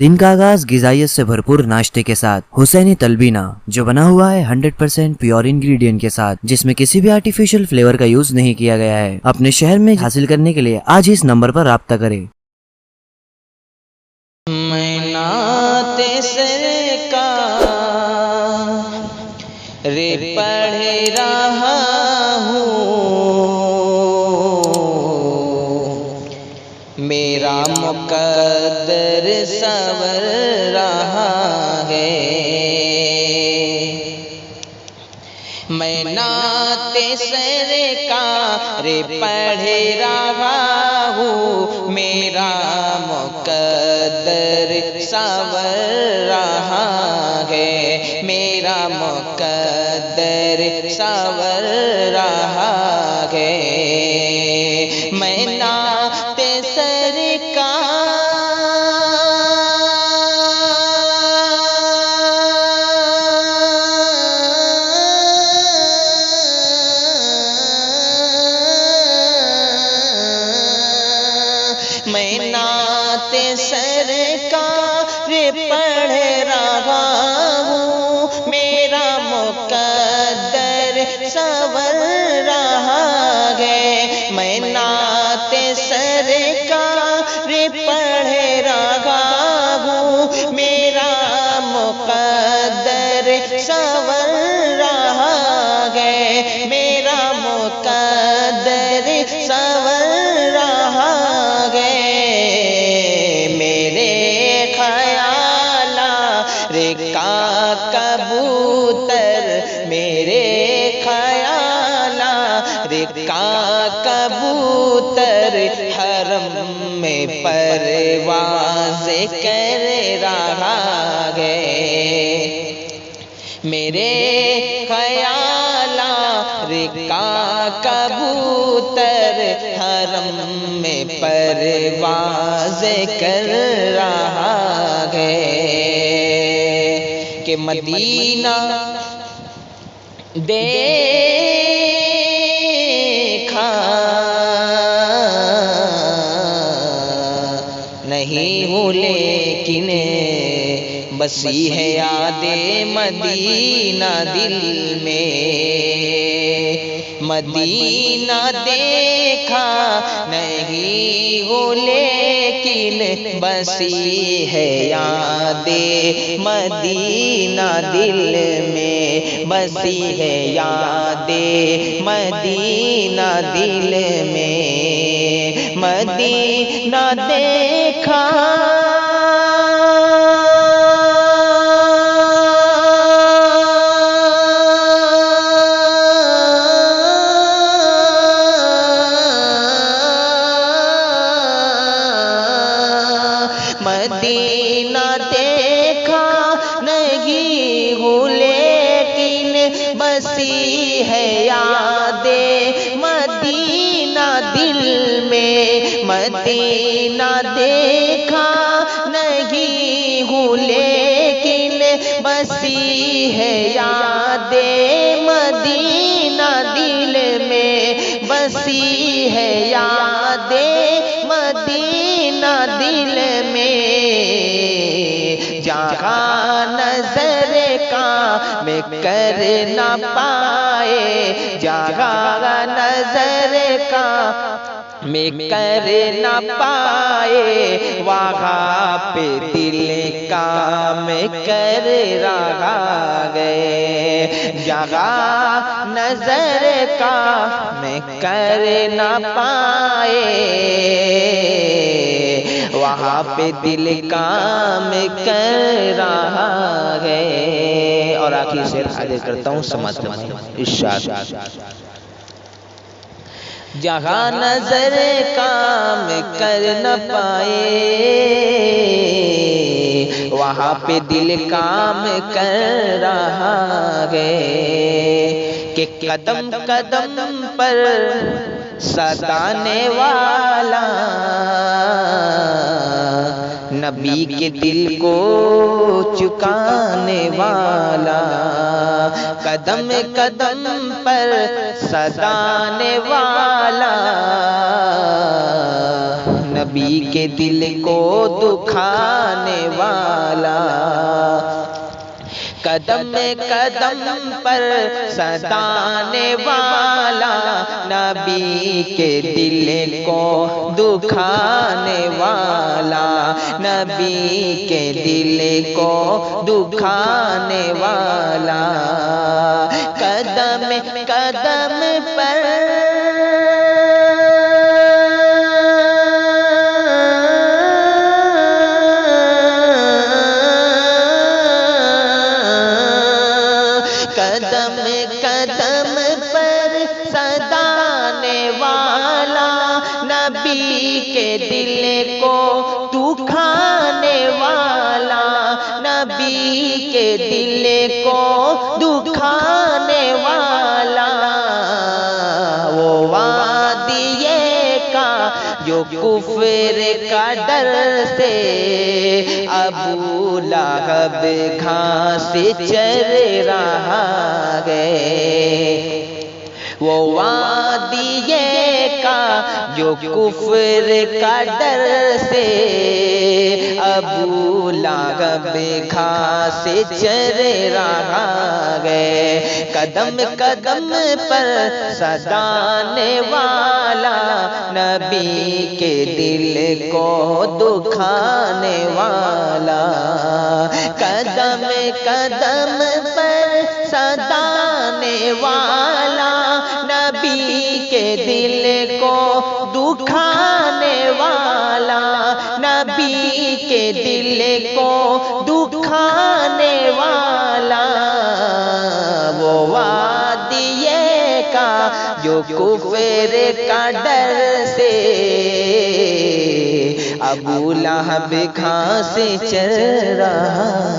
دن کا آغاز غذائیت سے بھرپور ناشتے کے ساتھ حسینی تلبینہ جو بنا ہوا ہے 100% پیور انگریڈینٹ کے ساتھ، جس میں کسی بھی آرٹیفیشل فلیور کا یوز نہیں کیا گیا ہے۔ اپنے شہر میں حاصل کرنے کے لیے آج اس نمبر پر رابطہ کریں۔ میں نعت سرکار پڑھ رہا ہوں، میرا مقدر سنور رہا ہے۔ میں نعت سرکار پڑھ رہا ہوں، میرا مقدر سنور رہا ہے، میرا مقدر سنور رہا ہے۔ میں نعت میں نعت سرکار پڑھ رہا ہوں، میرا مقدر سنور رہا ہے۔ میں نعت سرکار پڑھ رہا ہوں، میرا مقدر سنور رہا ہے، میرا مقدر سنور رہا ہے۔ کا کبوتر میرے خیال کا کبوتر حرم میں پرواز کر رہا ہے، میرے خیال کا کبوتر حرم میں پرواز کر رہا ہے۔ کہ مدینہ دیکھا نہیں ہوں لیکن بسی ہے یاد مدینہ دل میں، مدینہ دیکھا نہیں ہوں لیکن بسی ہے یاد مدینہ دل میں، بسی ہے یاد مدینہ دل میں۔ مدینہ دیکھا مدینہ دیکھا نہیں ہوں لیکن بسی ہے یاد مدینہ دل میں، مدینہ دیکھا نہیں ہوں لیکن بسی ہے یاد مدینہ دل میں، بسی ہے یاد مدینہ دل میں۔ جہاں نظر کا میں کر نہ پائے، جہاں نظر کا میں کر نہ پائے، وہاں پہ دل کا میں کر رہا ہے۔ جہاں نظر کا میں کر نہ پائے، وہاں پہ دل کام کر رہا ہے۔ اور آخری شعر حاضر کرتا ہوں، سمجھ ارشاد۔ جہاں نظر کام کر نہ پائے، وہاں پہ دل کام کر رہا ہے۔ کہ قدم قدم پر ستانے والا نبی کے دل کو چکانے والا، قدم قدم پر ستانے والا نبی کے دل کو دکھانے والا، قدم قدم پر ستانے والا، نبی کے دل کو دکھانے والا، نبی کے دل کو دکھانے والا، قدم قدم پر قدم قدم پر ستانے والا، نبی کے دل کو دکھانے والا، نبی کے دل کو دکھانے والا، وہ وادی کا جو کفر کا ڈر سے ابو لہب گھاس چر رہا ہے، وہ وادی کا جو کفر کا ڈر سے ابو لہب گھاس چر رہا ہے، قدم قدم پر ستانے والا، نبی کے دل کو دکھانے والا، قدم قدم پر ستانے والا، نبی کے دل کو دکھانے والا، نبی کے دل کو دکھانے والا، وہ وادی کا جو کفر کا ڈر سے ابو لہب گھاس چر رہا